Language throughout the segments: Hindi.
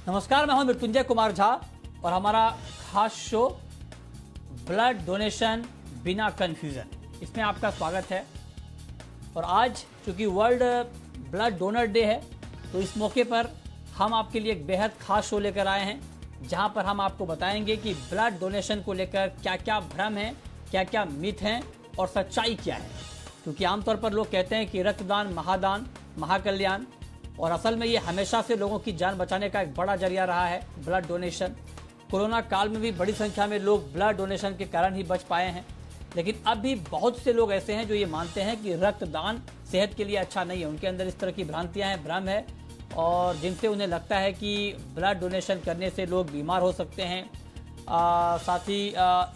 नमस्कार, मैं हूं मृत्युंजय कुमार झा और हमारा खास शो ब्लड डोनेशन बिना कंफ्यूजन, इसमें आपका स्वागत है। और आज चूंकि वर्ल्ड ब्लड डोनर डे है, तो इस मौके पर हम आपके लिए एक बेहद खास शो लेकर आए हैं, जहां पर हम आपको बताएंगे कि ब्लड डोनेशन को लेकर क्या क्या भ्रम है, क्या क्या मिथ हैं और सच्चाई क्या है। क्योंकि आमतौर पर लोग कहते हैं कि रक्तदान महादान महाकल्याण, और असल में ये हमेशा से लोगों की जान बचाने का एक बड़ा जरिया रहा है ब्लड डोनेशन। कोरोना काल में भी बड़ी संख्या में लोग ब्लड डोनेशन के कारण ही बच पाए हैं, लेकिन अब भी बहुत से लोग ऐसे हैं जो ये मानते हैं कि रक्तदान सेहत के लिए अच्छा नहीं है। उनके अंदर इस तरह की भ्रांतियां हैं, भ्रम है, और जिनसे उन्हें लगता है कि ब्लड डोनेशन करने से लोग बीमार हो सकते हैं। साथ ही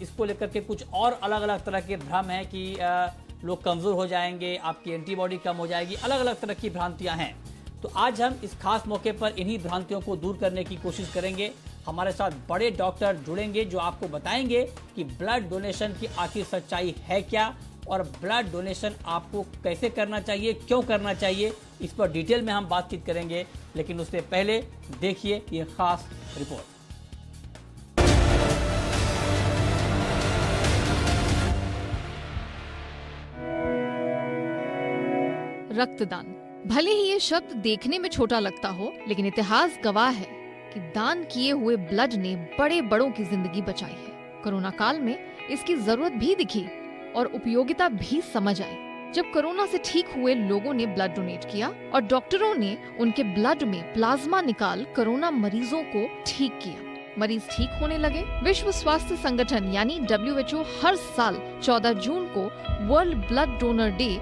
इसको लेकर के कुछ और अलग अलग तरह के भ्रम हैं कि लोग कमज़ोर हो जाएंगे, आपकी एंटीबॉडी कम हो जाएगी, अलग अलग तरह की भ्रांतियां हैं। तो आज हम इस खास मौके पर इन्हीं भ्रांतियों को दूर करने की कोशिश करेंगे। हमारे साथ बड़े डॉक्टर जुड़ेंगे जो आपको बताएंगे कि ब्लड डोनेशन की आखिर सच्चाई है क्या, और ब्लड डोनेशन आपको कैसे करना चाहिए, क्यों करना चाहिए, इस पर डिटेल में हम बातचीत करेंगे। लेकिन उससे पहले देखिए ये खास रिपोर्ट। रक्तदान। भले ही ये शब्द देखने में छोटा लगता हो, लेकिन इतिहास गवाह है कि दान किए हुए ब्लड ने बड़े बड़ों की जिंदगी बचाई है। कोरोना काल में इसकी जरूरत भी दिखी और उपयोगिता भी समझ आई। जब कोरोना से ठीक हुए लोगों ने ब्लड डोनेट किया और डॉक्टरों ने उनके ब्लड में प्लाज्मा निकाल कोरोना मरीजों को ठीक किया, मरीज ठीक होने लगे। विश्व स्वास्थ्य संगठन यानी WHO हर साल 14 जून को वर्ल्ड ब्लड डोनर डे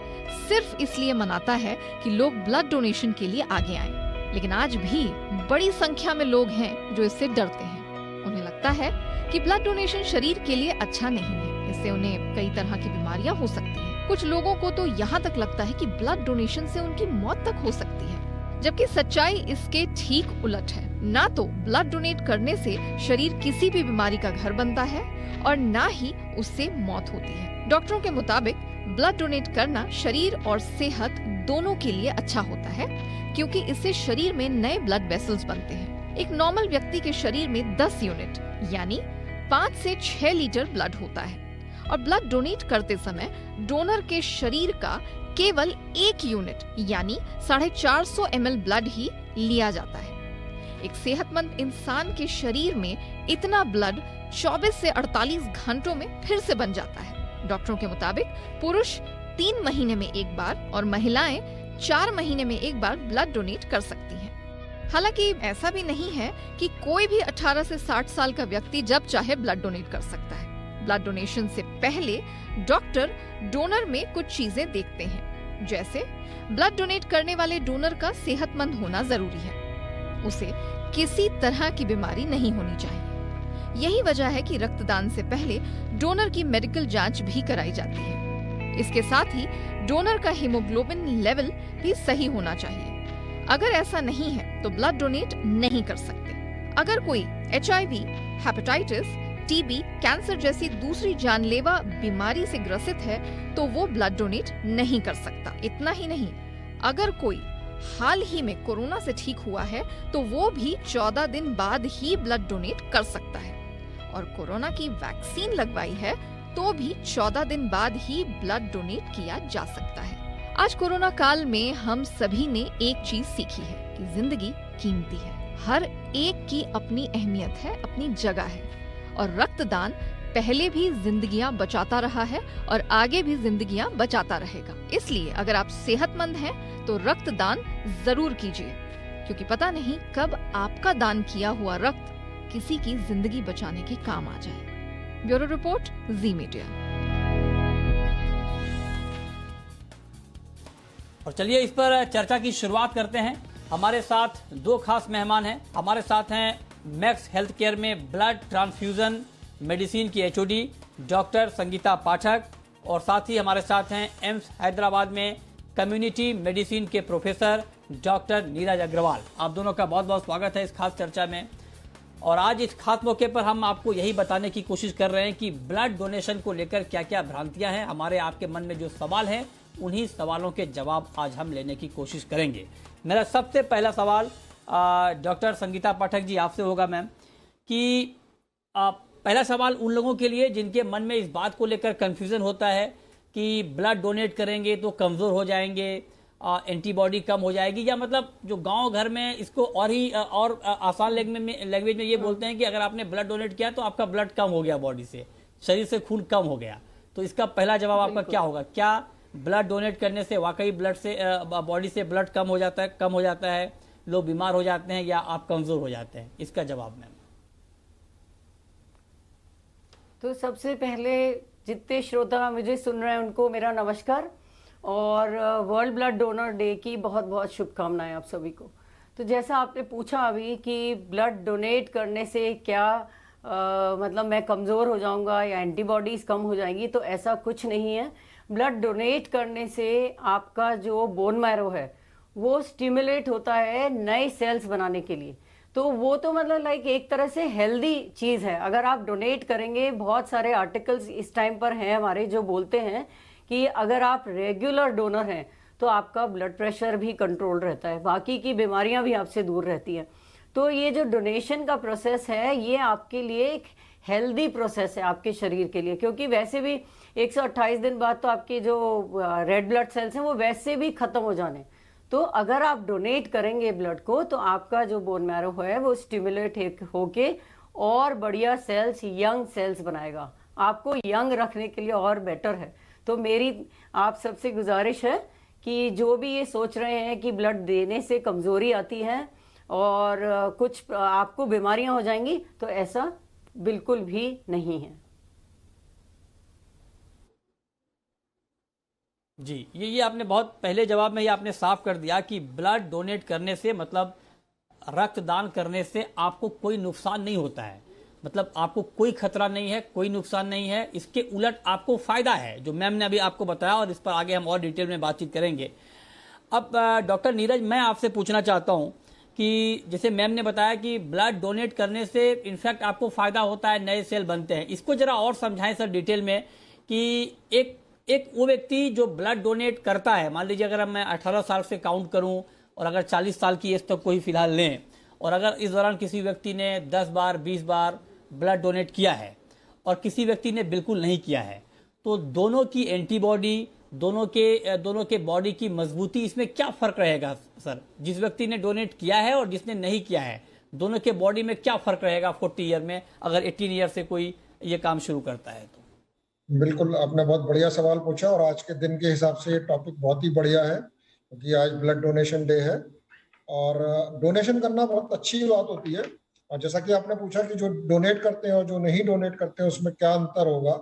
सिर्फ इसलिए मनाता है कि लोग ब्लड डोनेशन के लिए आगे आएं। लेकिन आज भी बड़ी संख्या में लोग हैं जो इससे डरते हैं। उन्हें लगता है कि ब्लड डोनेशन शरीर के लिए अच्छा नहीं है, इससे उन्हें कई तरह की बीमारियां हो सकती हैं। कुछ लोगों को तो यहाँ तक लगता है कि ब्लड डोनेशन से उनकी मौत तक हो सकती है, जबकि सच्चाई इसके ठीक उलट है। ना तो ब्लड डोनेट करने से शरीर किसी भी बीमारी का घर बनता है और ना ही उससे मौत होती है। डॉक्टरों के मुताबिक ब्लड डोनेट करना शरीर और सेहत दोनों के लिए अच्छा होता है, क्योंकि इससे शरीर में नए ब्लड वेसल्स बनते हैं। एक नॉर्मल व्यक्ति के शरीर में 10 यूनिट यानी 5 से 6 लीटर ब्लड होता है, और ब्लड डोनेट करते समय डोनर के शरीर का केवल 1 यूनिट यानी 450 ml ब्लड ही लिया जाता है। एक सेहतमंद इंसान के शरीर में इतना ब्लड 24 से 48 घंटों में फिर से बन जाता है। डॉक्टरों के मुताबिक पुरुष 3 महीने में एक बार और महिलाएं 4 महीने में एक बार ब्लड डोनेट कर सकती हैं। हालांकि ऐसा भी नहीं है कि कोई भी 18 से 60 साल का व्यक्ति जब चाहे ब्लड डोनेट कर सकता है। ब्लड डोनेशन से पहले डॉक्टर डोनर में कुछ चीजें देखते हैं, जैसे ब्लड डोनेट करने वाले डोनर का सेहतमंद होना जरूरी है, उसे किसी तरह की बीमारी नहीं होनी चाहिए। यही वजह है कि रक्तदान से पहले डोनर की मेडिकल जांच भी कराई जाती है। इसके साथ ही डोनर का हीमोग्लोबिन लेवल भी सही होना चाहिए। अगर ऐसा नहीं है तो ब्लड डोनेट नहीं कर सकते। अगर कोई HIV, हेपेटाइटिस, TB, कैंसर जैसी दूसरी जानलेवा बीमारी से ग्रसित है तो वो ब्लड डोनेट नहीं कर सकता। इतना ही नहीं, अगर कोई हाल ही में कोरोना से ठीक हुआ है तो वो भी 14 दिन बाद ही ब्लड डोनेट कर सकता है, और कोरोना की वैक्सीन लगवाई है तो भी 14 दिन बाद ही ब्लड डोनेट किया जा सकता है। आज कोरोना काल में हम सभी ने एक चीज सीखी है कि जिंदगी कीमती है, हर एक की अपनी अहमियत है, अपनी जगह है, और रक्तदान पहले भी जिंदगियां बचाता रहा है और आगे भी जिंदगियां बचाता रहेगा। इसलिए अगर आप सेहतमंद हैं तो रक्तदान जरूर कीजिए, क्योंकि पता नहीं कब आपका दान किया हुआ रक्त किसी की जिंदगी बचाने के काम आ जाए। ब्यूरो रिपोर्ट, जी मीडिया। और चलिए इस पर चर्चा की शुरुआत करते हैं। हमारे साथ 2 खास मेहमान हैं। हमारे साथ हैं मैक्स हेल्थ केयर में ब्लड ट्रांसफ्यूजन मेडिसिन की HOD डॉक्टर संगीता पाठक, और साथ ही हमारे साथ हैं एम्स हैदराबाद में कम्युनिटी मेडिसिन के प्रोफेसर डॉक्टर नीरज अग्रवाल। आप दोनों का बहुत बहुत स्वागत है इस खास चर्चा में। और आज इस खास मौके पर हम आपको यही बताने की कोशिश कर रहे हैं कि ब्लड डोनेशन को लेकर क्या क्या भ्रांतियां हैं। हमारे आपके मन में जो सवाल हैं, उन्हीं सवालों के जवाब आज हम लेने की कोशिश करेंगे। मेरा सबसे पहला सवाल डॉक्टर संगीता पाठक जी आपसे होगा मैम कि पहला सवाल उन लोगों के लिए जिनके मन में इस बात को लेकर कंफ्यूजन होता है कि ब्लड डोनेट करेंगे तो कमज़ोर हो जाएंगे, एंटीबॉडी कम हो जाएगी, या मतलब जो गांव घर में इसको और ही और आसान लैंग्वेज में ये बोलते हैं कि अगर आपने ब्लड डोनेट किया तो आपका ब्लड कम हो गया, बॉडी से, शरीर से खून कम हो गया। तो इसका पहला जवाब आपका क्या होगा? क्या ब्लड डोनेट करने से वाकई ब्लड से बॉडी से ब्लड कम हो जाता है, लोग बीमार हो जाते हैं, या आप कमज़ोर हो जाते हैं? इसका जवाब मैम। तो सबसे पहले जितने श्रोता मुझे सुन रहे हैं उनको मेरा नमस्कार और वर्ल्ड ब्लड डोनर डे की बहुत बहुत शुभकामनाएं आप सभी को। तो जैसा आपने पूछा अभी कि ब्लड डोनेट करने से क्या मतलब मैं कमज़ोर हो जाऊंगा या एंटीबॉडीज़ कम हो जाएंगी, तो ऐसा कुछ नहीं है। ब्लड डोनेट करने से आपका जो बोन मैरो है वो स्टिमुलेट होता है नए सेल्स बनाने के लिए। तो वो तो मतलब लाइक एक तरह से हेल्दी चीज़ है। अगर आप डोनेट करेंगे, बहुत सारे आर्टिकल्स इस टाइम पर हैं हमारे जो बोलते हैं कि अगर आप रेगुलर डोनर हैं तो आपका ब्लड प्रेशर भी कंट्रोल रहता है, बाकी की बीमारियां भी आपसे दूर रहती हैं। तो ये जो डोनेशन का प्रोसेस है ये आपके लिए एक हेल्दी प्रोसेस है आपके शरीर के लिए, क्योंकि वैसे भी 128 दिन बाद तो आपके जो रेड ब्लड सेल्स हैं वो वैसे भी खत्म हो जाने। तो अगर आप डोनेट करेंगे ब्लड को तो आपका जो बोन मैरो है वो स्टिमुलेट होके और बढ़िया सेल्स, यंग सेल्स बनाएगा, आपको यंग रखने के लिए और बेटर है। तो मेरी आप सबसे गुजारिश है कि जो भी ये सोच रहे हैं कि ब्लड देने से कमज़ोरी आती है और कुछ आपको बीमारियां हो जाएंगी, तो ऐसा बिल्कुल भी नहीं है। जी, ये आपने बहुत पहले जवाब में ये आपने साफ कर दिया कि ब्लड डोनेट करने से मतलब रक्तदान करने से आपको कोई नुकसान नहीं होता है, मतलब आपको कोई खतरा नहीं है, कोई नुकसान नहीं है, इसके उलट आपको फायदा है, जो मैम ने अभी आपको बताया, और इस पर आगे हम और डिटेल में बातचीत करेंगे। अब डॉक्टर नीरज, मैं आपसे पूछना चाहता हूं कि जैसे मैम ने बताया कि ब्लड डोनेट करने से इनफैक्ट आपको फायदा होता है, नए सेल बनते हैं, इसको जरा और समझाएं सर डिटेल में कि एक वो व्यक्ति जो ब्लड डोनेट करता है, मान लीजिए अगर मैं 18 साल से काउंट करूं और अगर 40 साल की एज तक कोई फिलहाल लें, और अगर इस दौरान किसी व्यक्ति ने 10 बार 20 बार ब्लड डोनेट किया है और किसी व्यक्ति ने बिल्कुल नहीं किया है, तो दोनों की एंटीबॉडी, दोनों के बॉडी की मजबूती, इसमें क्या फर्क रहेगा सर? जिस व्यक्ति ने डोनेट किया है और जिसने नहीं किया है, दोनों के बॉडी में क्या फर्क रहेगा 40 ईयर में, अगर 18 ईयर से कोई ये काम शुरू करता है तो? बिल्कुल, आपने बहुत बढ़िया सवाल पूछा और आज के दिन के हिसाब से ये टॉपिक बहुत ही बढ़िया है, क्योंकि आज ब्लड डोनेशन डे है और डोनेशन करना बहुत अच्छी बात होती है। और जैसा कि आपने पूछा कि जो डोनेट करते हैं और जो नहीं डोनेट करते हैं उसमें क्या अंतर होगा,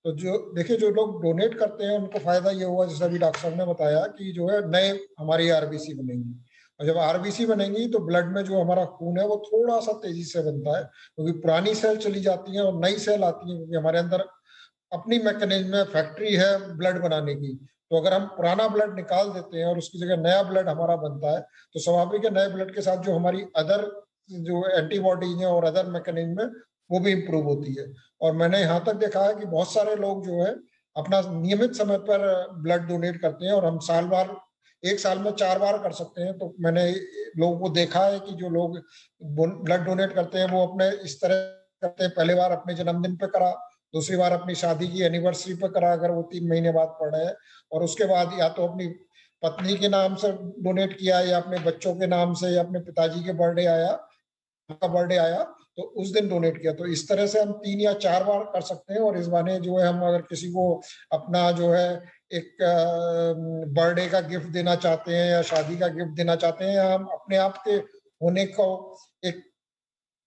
तो जो देखिए, जो लोग डोनेट करते हैं उनको फायदा ये हुआ, जैसा भी डॉक्टर साहब ने बताया, कि जो है नए हमारी आरबीसी बनेंगी, और जब आरबीसी बनेंगी तो ब्लड में जो हमारा खून है वो थोड़ा सा तेजी से बनता है, क्योंकि पुरानी सेल चली जाती है और नई सेल आती है, क्योंकि हमारे अंदर अपनी मैकेनिज्म में फैक्ट्री है ब्लड बनाने की। तो अगर हम पुराना ब्लड निकाल देते हैं और उसकी जगह नया ब्लड हमारा बनता है, तो स्वाभाविक है नए ब्लड के साथ जो हमारी अदर जो एंटीबॉडीज हैं और अदर मैकेनिज्म है वो भी इम्प्रूव होती है। और मैंने यहाँ तक देखा है कि बहुत सारे लोग जो है अपना नियमित समय पर ब्लड डोनेट करते हैं, और हम एक साल में 4 बार कर सकते हैं। तो मैंने लोगों को देखा है कि जो लोग ब्लड डोनेट करते हैं वो अपने इस तरह करते हैं, पहली बार अपने जन्मदिन पे करा, दूसरी बार अपनी शादी की एनिवर्सरी पे करा अगर वो 3 महीने बाद पड़ रहे हैं, और उसके बाद या तो अपनी पत्नी के नाम से डोनेट किया या अपने बच्चों के नाम से, या अपने पिताजी के बर्थडे आया तो उस दिन डोनेट किया। तो इस तरह से हम 3 या 4 बार कर सकते हैं। और इस बहाने जो है हम अगर किसी को अपना जो है एक बर्थडे का गिफ्ट देना चाहते हैं या शादी का गिफ्ट देना चाहते हैं, या हम अपने आप के होने को एक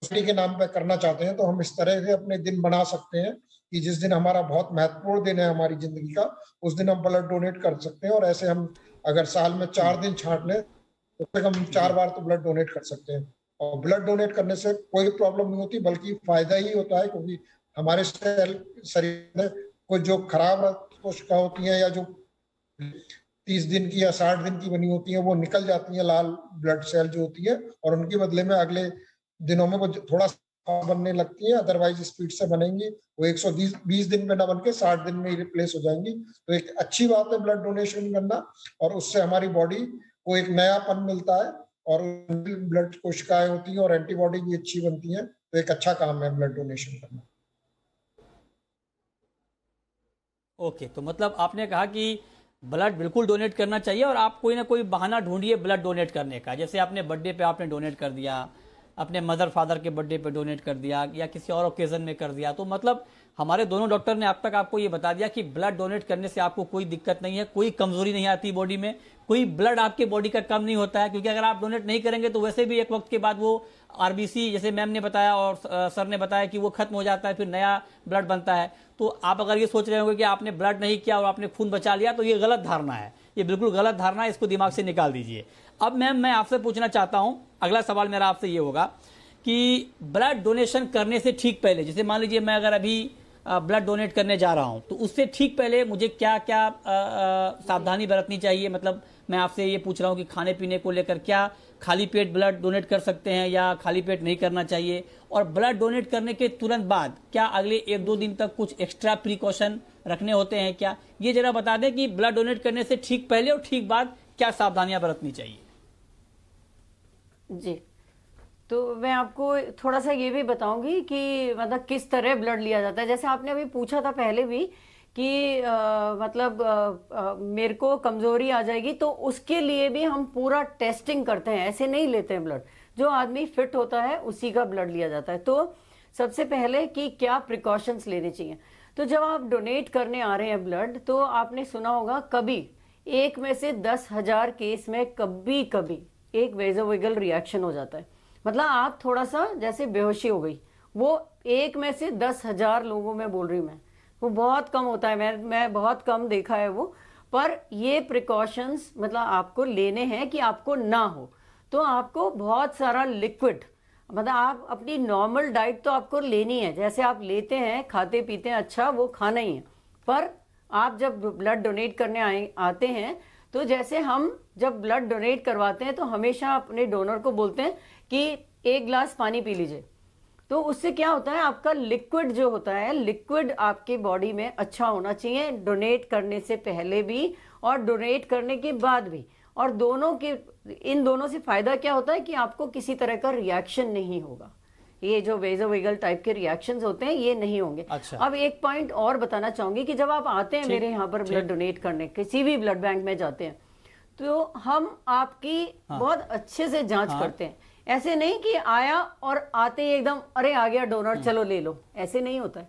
सोसाइटी के नाम पे करना चाहते हैं, तो हम इस तरह से अपने दिन बना सकते हैं कि जिस दिन हमारा बहुत महत्वपूर्ण दिन है हमारी जिंदगी का, उस दिन हम ब्लड डोनेट कर सकते हैं। और ऐसे हम अगर साल में 4 दिन छांट लें तो हम 4 बार तो ब्लड डोनेट कर सकते हैं। और ब्लड डोनेट करने से कोई प्रॉब्लम नहीं होती, बल्कि फायदा ही होता है, क्योंकि हमारे शरीर में कोई जो खराब कोशिका होती हैं या जो 30 दिन की या 60 दिन की बनी होती है वो निकल जाती है, लाल ब्लड सेल जो होती है, और उनके बदले में अगले दिनों में वो थोड़ा बनने लगती है, अदरवाइज स्पीड से बनेंगी। वो 120 दिन में ना बन के 60 दिन में ही रिप्लेस हो जाएंगी। तो एक अच्छी बात है ब्लड डोनेशन करना, और उससे हमारी बॉडी को एक नयापन मिलता है और ब्लड कोशिकाएं होती हैं और एंटीबॉडी भी अच्छी बनती हैं, तो एक अच्छा काम है ब्लड डोनेशन करना। ओके, तो मतलब आपने कहा कि ब्लड बिल्कुल डोनेट करना चाहिए और आप कोई ना कोई बहाना ढूंढिए ब्लड डोनेट करने का। जैसे आपने बर्थडे पे आपने डोनेट कर दिया, अपने मदर फादर के बर्थडे पे डोनेट कर दिया, या किसी और ओकेजन में कर दिया। तो मतलब हमारे दोनों डॉक्टर ने अब तक आपको ये बता दिया कि ब्लड डोनेट करने से आपको कोई दिक्कत नहीं है, कोई कमजोरी नहीं आती बॉडी में, कोई ब्लड आपके बॉडी का कम नहीं होता है। क्योंकि अगर आप डोनेट नहीं करेंगे तो वैसे भी एक वक्त के बाद वो आरबीसी, जैसे मैम ने बताया और सर ने बताया, कि वो खत्म हो जाता है, फिर नया ब्लड बनता है। तो आप अगर ये सोच रहे होंगे कि आपने ब्लड नहीं किया और आपने खून बचा लिया, तो ये गलत धारणा है, ये बिल्कुल गलत धारणा है, इसको दिमाग से निकाल दीजिए। अब मैम मैं आपसे पूछना चाहता हूं, अगला सवाल मेरा आपसे ये होगा कि ब्लड डोनेशन करने से ठीक पहले, जैसे मान लीजिए मैं अगर अभी ब्लड डोनेट करने जा रहा हूं, तो उससे ठीक पहले मुझे क्या क्या सावधानी बरतनी चाहिए? मतलब मैं आपसे ये पूछ रहा हूं कि खाने पीने को लेकर क्या खाली पेट ब्लड डोनेट कर सकते हैं या खाली पेट नहीं करना चाहिए? और ब्लड डोनेट करने के तुरंत बाद क्या अगले 1-2 दिन तक कुछ एक्स्ट्रा प्रिकॉशन रखने होते हैं क्या? ये जरा बता दें कि ब्लड डोनेट करने से ठीक पहले और ठीक बाद क्या सावधानियां बरतनी चाहिए। जी, तो मैं आपको थोड़ा सा ये भी बताऊंगी कि मतलब किस तरह ब्लड लिया जाता है। जैसे आपने अभी पूछा था पहले भी कि मेरे को कमजोरी आ जाएगी, तो उसके लिए भी हम पूरा टेस्टिंग करते हैं, ऐसे नहीं लेते हैं ब्लड। जो आदमी फिट होता है उसी का ब्लड लिया जाता है। तो सबसे पहले कि क्या प्रिकॉशंस लेने चाहिए। तो जब आप डोनेट करने आ रहे हैं ब्लड, तो आपने सुना होगा कभी 1 में से 10,000 केस में कभी कभी एक वेजोवेगल रिएक्शन हो जाता है। मतलब आप थोड़ा सा जैसे बेहोशी हो गई, वो 1 में से 10,000 लोगों में बोल रही हूँ मैं, वो बहुत कम होता है। मैं बहुत कम देखा है वो। पर ये प्रिकॉशंस मतलब आपको लेने हैं कि आपको ना हो। तो आपको बहुत सारा लिक्विड, मतलब आप अपनी नॉर्मल डाइट तो आपको लेनी है, जैसे आप लेते हैं खाते पीते हैं, अच्छा वो खाना ही है। पर आप जब ब्लड डोनेट करने आते हैं, तो जैसे हम जब ब्लड डोनेट करवाते हैं तो हमेशा अपने डोनर को बोलते हैं कि 1 गिलास पानी पी लीजिए। तो उससे क्या होता है, आपका लिक्विड जो होता है, लिक्विड आपके बॉडी में अच्छा होना चाहिए, डोनेट करने से पहले भी और डोनेट करने के बाद भी। और इन दोनों से फायदा क्या होता है कि आपको किसी तरह का रिएक्शन नहीं होगा। ये जो वेजोवेगल टाइप के रिएक्शंस होते हैं ये नहीं होंगे। अच्छा। अब एक पॉइंट और बताना चाहूंगी कि जब आप आते हैं मेरे यहाँ पर ब्लड डोनेट करने, किसी भी ब्लड बैंक में जाते हैं, तो हम आपकी बहुत अच्छे से जांच करते हैं। ऐसे नहीं कि आया और आते ही एकदम अरे आ गया डोनर चलो ले लो, ऐसे नहीं होता है।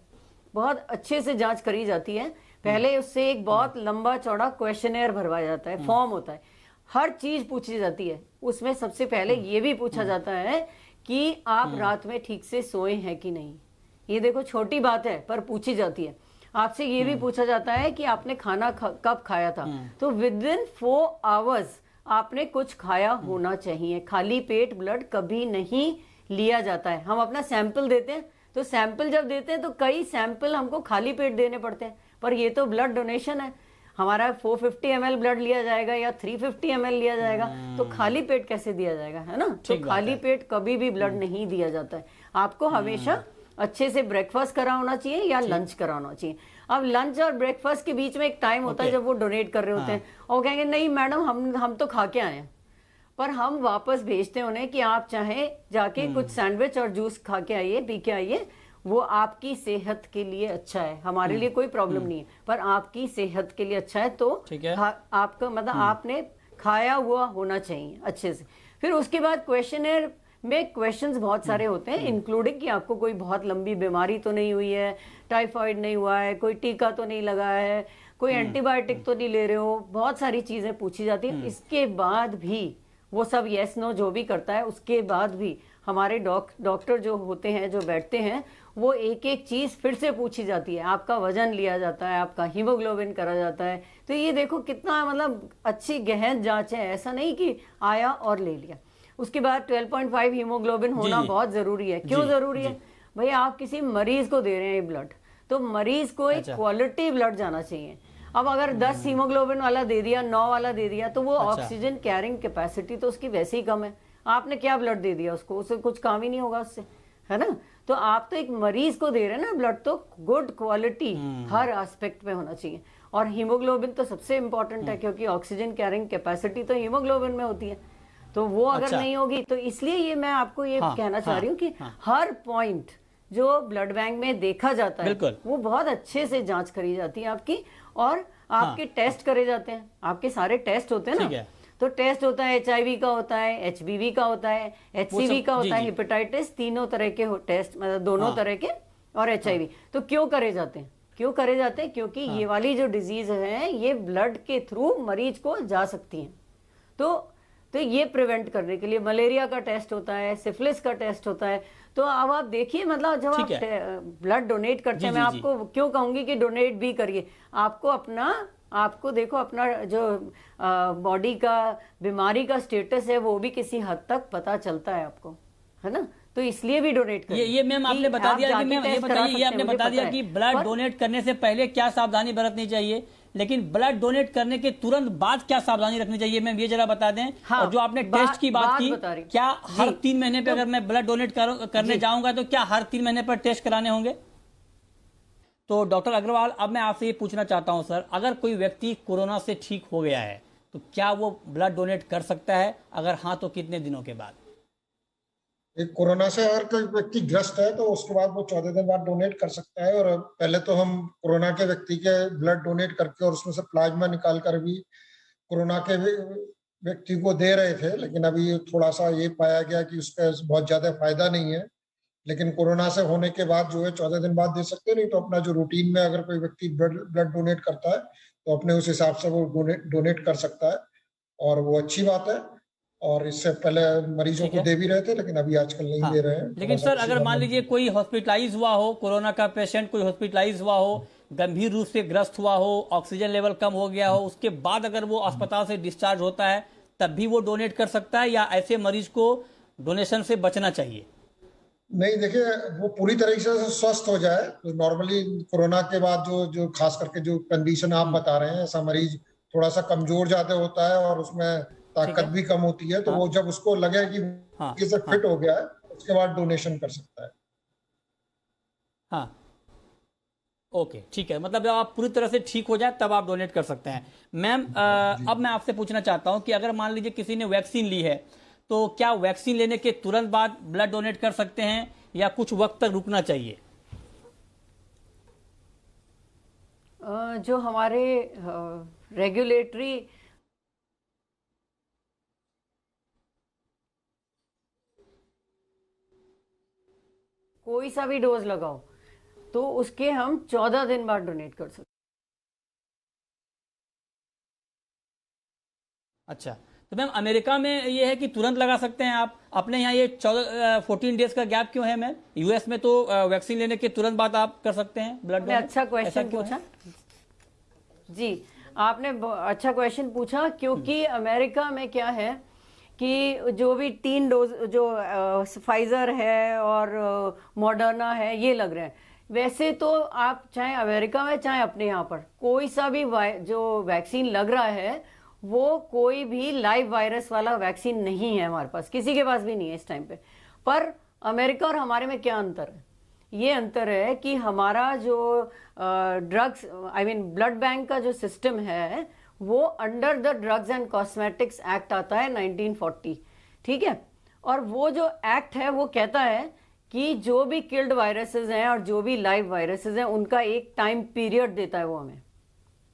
बहुत अच्छे से जांच करी जाती है। पहले उससे एक बहुत लंबा चौड़ा क्वेश्चनेयर भरवाया जाता है, फॉर्म होता है, हर चीज पूछी जाती है। उसमें सबसे पहले ये भी पूछा जाता है कि आप रात में ठीक से सोए हैं कि नहीं। ये देखो छोटी बात है पर पूछी जाती है। आपसे ये भी पूछा जाता है कि आपने खाना कब खाया था। तो विद इन 4 आवर्स आपने कुछ खाया होना चाहिए। खाली पेट ब्लड कभी नहीं लिया जाता है। हम अपना सैंपल देते हैं, तो सैंपल जब देते हैं तो कई सैंपल हमको खाली पेट देने पड़ते हैं। पर ये तो ब्लड डोनेशन है, हमारा 450 ml ब्लड लिया जाएगा या 350 ml लिया जाएगा, तो खाली पेट कैसे दिया जाएगा, है ना। तो खाली पेट कभी भी ब्लड नहीं दिया जाता है। आपको हमेशा अच्छे से ब्रेकफास्ट करा होना चाहिए या लंच करा होना चाहिए। अब लंच और ब्रेकफास्ट के बीच में एक टाइम होता है जब वो डोनेट कर रहे होते हैं और वो कहेंगे नहीं मैडम हम तो खा के आए हैं, पर हम वापस भेजते हैं उन्हें कि आप चाहे जाके कुछ सैंडविच और जूस खा के आइए, पी के आइए, वो आपकी सेहत के लिए अच्छा है। हमारे लिए कोई प्रॉब्लम नहीं है, पर आपकी सेहत के लिए अच्छा है। तो आपका मतलब आपने खाया हुआ होना चाहिए अच्छे से। फिर उसके बाद क्वेश्चनर में क्वेश्चंस बहुत सारे होते हैं, इंक्लूडिंग कि आपको कोई बहुत लंबी बीमारी तो नहीं हुई है, टाइफाइड नहीं हुआ है, कोई टीका तो नहीं लगा है, कोई एंटीबायोटिक तो नहीं ले रहे हो, बहुत सारी चीजें पूछी जाती है। इसके बाद भी वो सब यस नो जो भी करता है, उसके बाद भी हमारे डॉक्टर जो होते हैं, जो बैठते हैं, वो एक एक चीज फिर से पूछी जाती है। आपका वजन लिया जाता है, आपका हीमोग्लोबिन करा जाता है। तो ये देखो कितना मतलब अच्छी गहन जांच है, ऐसा नहीं कि आया और ले लिया। उसके बाद 12.5 हीमोग्लोबिन होना बहुत जरूरी है। क्यों जरूरी है भाई, आप किसी मरीज को दे रहे हैं ब्लड, तो मरीज को एक क्वालिटी ब्लड जाना चाहिए। अब अगर 10 हीमोग्लोबिन वाला दे दिया, 9 वाला दे दिया, तो वो ऑक्सीजन कैरिंग कैपेसिटी तो उसकी वैसे ही कम है। आपने क्या ब्लड दे दिया उसको, उसे कुछ काम ही नहीं होगा उससे, है ना। तो आप तो एक मरीज को दे रहे हैं ना ब्लड, तो गुड क्वालिटी हर एस्पेक्ट में होना चाहिए। और हीमोग्लोबिन तो सबसे इंपॉर्टेंट है, क्योंकि ऑक्सीजन कैरिंग कैपेसिटी तो हीमोग्लोबिन में होती है। तो वो अगर अच्छा। नहीं होगी तो इसलिए ये मैं आपको ये हाँ, कहना चाह हाँ, रही हूँ कि हाँ। हर पॉइंट जो ब्लड बैंक में देखा जाता है बिल्कुल। वो बहुत अच्छे से जांच करी जाती है आपकी, और आपके टेस्ट करे जाते हैं, आपके सारे टेस्ट होते हैं ठीक ना। है। तो टेस्ट होता है HIV का, होता है HBV का, होता है HCV सब- का, जी, होता है जी। हेपेटाइटिस, तीनों तरह के टेस्ट, मतलब दोनों हाँ। तरह के, और HIV। तो क्यों करे जाते हैं, क्यों करे जाते हैं? क्योंकि ये वाली जो डिजीज है ये ब्लड के थ्रू मरीज को जा सकती है। तो ये प्रिवेंट करने के लिए मलेरिया का टेस्ट होता है, सिफिलिस का टेस्ट होता है। तो अब आप देखिए, मतलब जब आप ठीक ब्लड डोनेट करते जी, हैं, मैं जी, जी। आपको क्यों कहूंगी कि डोनेट भी करिए। आपको देखो अपना जो बॉडी का बीमारी का स्टेटस है वो भी किसी हद तक पता चलता है आपको, है ना। तो इसलिए भी डोनेट करिए। ये मैम आपने बता आप दिया कि जाके मैम ये टेस्ट करा बताइए, ये सकते हैं, आपने मुझे बता पता दिया है। कि ब्लड पर डोनेट करने से पहले क्या सावधानी बरतनी चाहिए, लेकिन ब्लड डोनेट करने के तुरंत बाद क्या सावधानी रखनी चाहिए मैम, ये जरा बता दें। हाँ, और जो आपने टेस्ट की बात की, बता रही। क्या हर जी। 3 महीने पे अगर मैं ब्लड डोनेट करने जाऊंगा तो क्या हर 3 महीने पर टेस्ट कराने होंगे? तो डॉक्टर अग्रवाल, अब मैं आपसे ये पूछना चाहता हूं सर, अगर कोई व्यक्ति कोरोना से ठीक हो गया है तो क्या वो ब्लड डोनेट कर सकता है? अगर हाँ तो कितने दिनों के बाद? एक कोरोना से अगर कोई व्यक्ति ग्रस्त है तो उसके बाद वो 14 दिन बाद डोनेट कर सकता है। और पहले तो हम कोरोना के व्यक्ति के ब्लड डोनेट करके और उसमें से प्लाज्मा निकाल कर भी कोरोना के व्यक्ति को दे रहे थे, लेकिन अभी थोड़ा सा ये पाया गया कि उसका बहुत ज्यादा फायदा नहीं है। लेकिन कोरोना से होने के बाद जो है 14 दिन बाद दे सकते हैं, नहीं तो अपना जो रूटीन में अगर कोई व्यक्ति ब्लड डोनेट करता है तो अपने उस हिसाब से वो डोनेट कर सकता है, और वो अच्छी बात है। और इससे पहले मरीजों ठीक को है। दे भी रहे थे, लेकिन अभी आजकल नहीं हाँ, दे रहे हैं। लेकिन थोड़ा सा सर अच्छी अगर मान बात लीजिए है। कोई हॉस्पिटलाइज हुआ हो, कोरोना का पेशेंट कोई हॉस्पिटलाइज हुआ हो, गंभीर रूप से ग्रस्त हुआ हो, ऑक्सीजन लेवल कम हो गया हो, उसके बाद अगर वो अस्पताल से डिस्चार्ज होता है तब भी वो डोनेट कर सकता है, या ऐसे मरीज को डोनेशन से बचना चाहिए? नहीं, देखिए, वो पूरी तरीके से स्वस्थ हो जाए तो नॉर्मली कोरोना के बाद जो जो खास करके जो कंडीशन आप बता रहे हैं, ऐसा मरीज थोड़ा सा कमजोर ज्यादा होता है और उसमें ठीक ताकत है। भी कम होती है, तो हाँ, वो जब उसको लगे कि हाँ, ये से हाँ, फिट हो गया है उसके बाद डोनेशन कर सकता है। हाँ। ओके, ठीक है, मतलब जब आप पूरी तरह से ठीक हो जाए तब आप डोनेट कर सकते हैं। मैम, अब मैं आपसे पूछना चाहता हूं कि अगर मान लीजिए किसी ने वैक्सीन ली है तो क्या वैक्सीन लेने के तुरंत बाद ब्लड डोनेट कर सकते हैं या कुछ वक्त तक रुकना चाहिए? जो हमारे रेगुलेटरी कोई सा भी डोज लगाओ तो उसके हम 14 दिन बाद डोनेट कर सकते। अच्छा, तो मैम अमेरिका में ये है कि तुरंत लगा सकते हैं आप, अपने यहाँ ये 14 डेज का गैप क्यों है मैम? यूएस में तो वैक्सीन लेने के तुरंत बाद आप कर सकते हैं ब्लड आपने डोनेट। अच्छा क्वेश्चन ऐसा क्यों है? पूछा जी, आपने अच्छा क्वेश्चन पूछा, क्योंकि अमेरिका में क्या है कि जो भी 3 डोज जो फाइजर है और मॉडर्ना है ये लग रहे हैं, वैसे तो आप चाहे अमेरिका में चाहे अपने यहाँ पर कोई सा भी जो वैक्सीन लग रहा है वो कोई भी लाइव वायरस वाला वैक्सीन नहीं है हमारे पास, किसी के पास भी नहीं है इस टाइम पे। पर अमेरिका और हमारे में क्या अंतर है? ये अंतर है कि हमारा जो ड्रग्स ब्लड बैंक का जो सिस्टम है वो under the drugs and cosmetics act आता है 1940, ठीक है। और वो जो एक्ट है वो कहता है कि जो भी किल्ड वायरसेस हैं और जो भी लाइव वायरसेस हैं उनका एक टाइम पीरियड देता है वो हमें,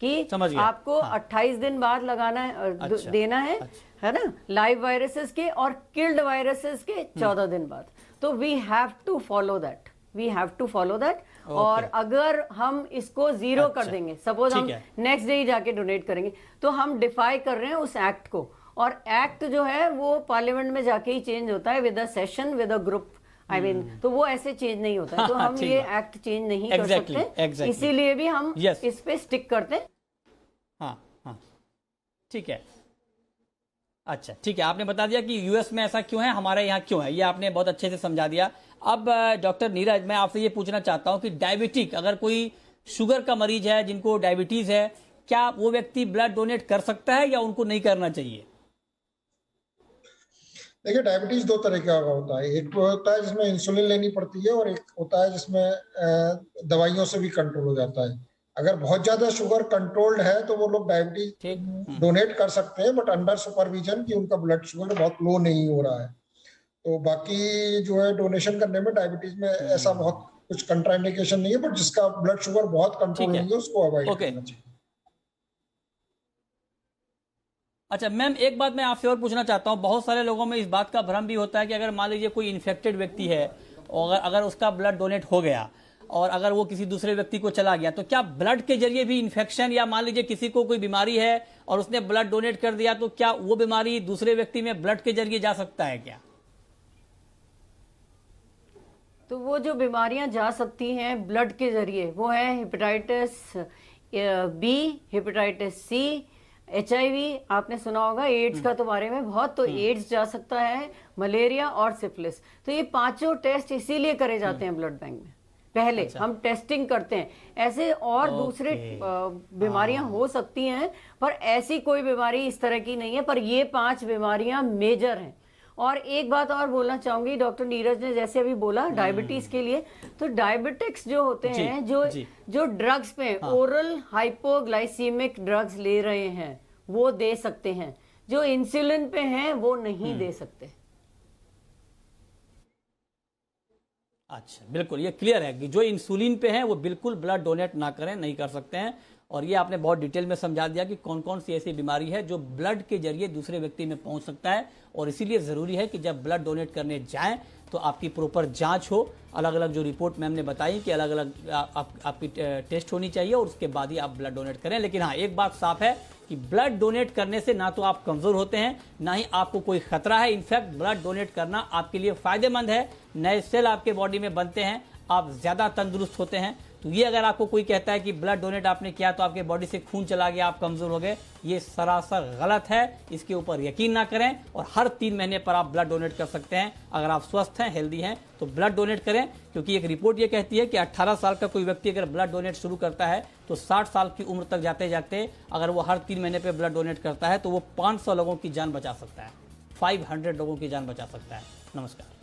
कि समझ गया। आपको हाँ। 28 दिन बाद लगाना है, अच्छा, देना है, अच्छा। है ना, लाइव वायरसेस के, और किल्ड वायरसेस के 14 दिन बाद। तो we have to follow that, और अगर हम इसको जीरो कर देंगे, सपोज हम नेक्स्ट डे ही जाके डोनेट करेंगे, तो हम डिफाई कर रहे हैं उस एक्ट को। और एक्ट जो है वो पार्लियामेंट में जाके ही चेंज होता है with a session with a group, तो वो ऐसे चेंज नहीं होता है। तो हम ये एक्ट चेंज नहीं कर सकते, इसीलिए भी हम इस पे स्टिक करते हैं। हाँ, हाँ, ठीक है। अच्छा, ठीक है, आपने बता दिया कि यूएस में ऐसा क्यों है, हमारे यहाँ क्यों है, ये आपने बहुत अच्छे से समझा दिया। अब डॉक्टर नीरज, मैं आपसे ये पूछना चाहता हूँ कि डायबिटिक, अगर कोई शुगर का मरीज है जिनको डायबिटीज है, क्या वो व्यक्ति ब्लड डोनेट कर सकता है या उनको नहीं करना चाहिए? देखिए, डायबिटीज 2 तरह का होता है। एक तो होता है जिसमें इंसुलिन लेनी पड़ती है और एक होता है जिसमें दवाइयों से भी कंट्रोल हो जाता है। अगर बहुत ज्यादा शुगर कंट्रोल्ड है तो वो लोग डायबिटीज ठीक। डोनेट कर सकते हैं, बट अंडर सुपरविजन कि उनका ब्लड शुगर बहुत लो नहीं हो रहा है। तो बाकी जो है डोनेशन करने में डायबिटीज में ऐसा बहुत कुछ कंट्राइंडिकेशन नहीं है, बट जिसका ब्लड शुगर बहुत कंट्रोल ठीक है। नहीं है उसको अवॉइड ओके। करना चाहिए। अच्छा मैम, एक बात मैं आपसे और पूछना चाहता हूँ, बहुत सारे लोगों में इस बात का भ्रम भी होता है कि अगर मान लीजिए कोई इन्फेक्टेड व्यक्ति है और अगर उसका ब्लड डोनेट हो गया और अगर वो किसी दूसरे व्यक्ति को चला गया, तो क्या ब्लड के जरिए भी इन्फेक्शन, या मान लीजिए किसी को कोई बीमारी है और उसने ब्लड डोनेट कर दिया, तो क्या वो बीमारी दूसरे व्यक्ति में ब्लड के जरिए जा सकता है क्या? तो वो जो बीमारियां जा सकती हैं ब्लड के जरिए वो है hepatitis B, hepatitis C, HIV, आपने सुना होगा एड्स का तो बारे में बहुत, तो एड्स जा सकता है, मलेरिया और सिफिलिस। तो ये पांचों टेस्ट इसीलिए करे जाते हैं ब्लड बैंक में, पहले अच्छा। हम टेस्टिंग करते हैं। ऐसे और दूसरे बीमारियां हो सकती हैं, पर ऐसी कोई बीमारी इस तरह की नहीं है, पर ये 5 बीमारियां मेजर हैं। और एक बात और बोलना चाहूंगी, डॉक्टर नीरज ने जैसे अभी बोला डायबिटीज के लिए, तो डायबिटिक्स जो होते हैं, जो ड्रग्स पे ओरल हाइपोग्लाइसीमिक ड्रग्स ले रहे हैं वो दे सकते हैं, जो इंसुलिन पे हैं वो नहीं दे सकते। अच्छा, बिल्कुल ये क्लियर है कि जो इंसुलिन पे हैं वो बिल्कुल ब्लड डोनेट ना करें, नहीं कर सकते हैं। और ये आपने बहुत डिटेल में समझा दिया कि कौन कौन सी ऐसी बीमारी है जो ब्लड के जरिए दूसरे व्यक्ति में पहुंच सकता है, और इसीलिए ज़रूरी है कि जब ब्लड डोनेट करने जाएं तो आपकी प्रॉपर जांच हो। अलग अलग जो रिपोर्ट मैम ने बताई कि अलग अलग आपकी टेस्ट होनी चाहिए और उसके बाद ही आप ब्लड डोनेट करें। लेकिन हाँ, एक बात साफ है कि ब्लड डोनेट करने से ना तो आप कमज़ोर होते हैं, ना ही आपको कोई खतरा है। इनफैक्ट ब्लड डोनेट करना आपके लिए फ़ायदेमंद है, नए सेल आपके बॉडी में बनते हैं, आप ज़्यादा तंदुरुस्त होते हैं। तो ये अगर आपको कोई कहता है कि ब्लड डोनेट आपने किया तो आपके बॉडी से खून चला गया, आप कमज़ोर हो गए, ये सरासर गलत है। इसके ऊपर यकीन ना करें, और हर 3 महीने पर आप ब्लड डोनेट कर सकते हैं। अगर आप स्वस्थ हैं, हेल्दी हैं, तो ब्लड डोनेट करें, क्योंकि एक रिपोर्ट ये कहती है कि 18 साल का कोई व्यक्ति अगर ब्लड डोनेट शुरू करता है तो 60 साल की उम्र तक जाते जाते अगर वो हर 3 महीने पर ब्लड डोनेट करता है तो वो 500 लोगों की जान बचा सकता है, 500 लोगों की जान बचा सकता है। नमस्कार।